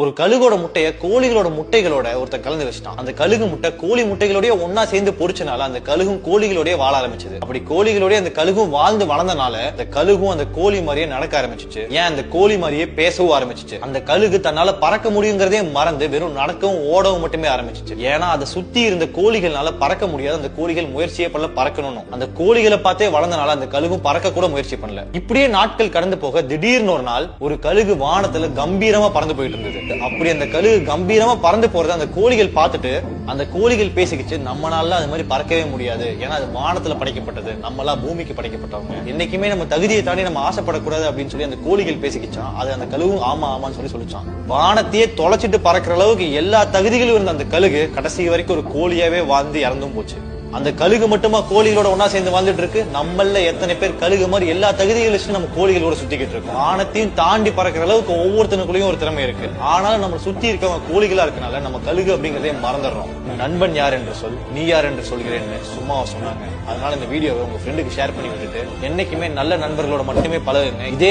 ஒரு கழுகோட முட்டைய கோழிகளோட முட்டைகளோட ஒருத்தன் கலந்து வச்சுட்டான். அந்த கழுகு முட்டை கோழி முட்டைகளோடய ஒன்னா சேர்ந்து பொரிச்சனால அந்த கழுகும் கோழிகளோடய வாழ ஆரம்பிச்சது. அப்படி கோழிகளோடய அந்த கழுகும் வாழ்ந்து வளர்ந்தனால அந்த கழுகும் அந்த கோழி மாதிரியே நடக்க ஆரம்பிச்சிச்சு. ஏன் அந்த கோழி மாதிரியே பேசவும் ஆரம்பிச்சிச்சு. அந்த கழுகு தன்னால பறக்க முடியுங்கிறதே மறந்து வெறும் நடக்கவும் ஓடவும் மட்டுமே ஆரம்பிச்சிச்சு. ஏன்னா அதை சுத்தி இருந்த கோழிகள்னால பறக்க முடியாது. அந்த கோழிகள் முயற்சியே பண்ணல பறக்கணும். அந்த கோழிகளை பார்த்தே வளர்ந்தனால அந்த கழுகும் பறக்க கூட முயற்சி பண்ணல. இப்படியே நாட்கள் கடந்து போக திடீர்னு ஒரு நாள் ஒரு கழுகு வானத்துல கம்பீரமா பறந்து போயிட்டு இருந்தது. அப்படி அந்த கழுகு கம்பீரமா பறந்து போறத அந்த கோழிகள் பார்த்துட்டு அந்த கோழிகள் பேசிக்கிச்சு, நம்மளால அது மாதிரி பறக்கவே முடியாது, ஏன்னா அது வானத்துல படைக்கப்பட்டது, நம்மளாம் பூமிக்கு படைக்கப்பட்டவங்க, என்னைக்குமே நம்ம தகுதியை தாண்டி நம்ம ஆசைப்படக்கூடாது அப்படின்னு சொல்லி அந்த கோழிகள் பேசிக்கிச்சான். அது அந்த கழுகு ஆமா ஆமான்னு சொல்லி சொல்லிச்சான். வானத்தையே தொலைச்சிட்டு பறக்கிற அளவுக்கு எல்லா தகுதிகளும் இருந்த அந்த கழுகு கடைசி வரைக்கும் ஒரு கோழியாவே வாழ்ந்து இறந்தும் போச்சு. அந்த கழுகு மட்டுமா கோழிகளோட ஒன்னா சேர்ந்து வாழ்ந்துட்டு இருக்கு? நம்மள எத்தனை பேர் கழுகு மாதிரி எல்லா தகுதிகளும் நம்ம கோழிகளோட சுத்திக்கிட்டு இருக்கோம். வானத்தையும் தாண்டி பறக்கிற அளவுக்கு ஒவ்வொருத்தனுக்குள்ளயும் ஒரு திறமை இருக்கு. ஆனாலும் நம்ம சுத்தி இருக்கவங்க கோழிகளா இருக்கனால நம்ம கழுகு அப்படிங்கறதே மறந்துடுறோம். நண்பன் யார் என்று சொல், நீ யார் என்று சொல்கிறேன்னு சும்மாவா சொன்னாங்க. அதனால இந்த வீடியோவை உங்க ஃப்ரெண்டுக்கு ஷேர் பண்ணி விட்டுட்டு என்னைக்குமே நல்ல நண்பர்களோட மட்டுமே பழகுங்க. இதே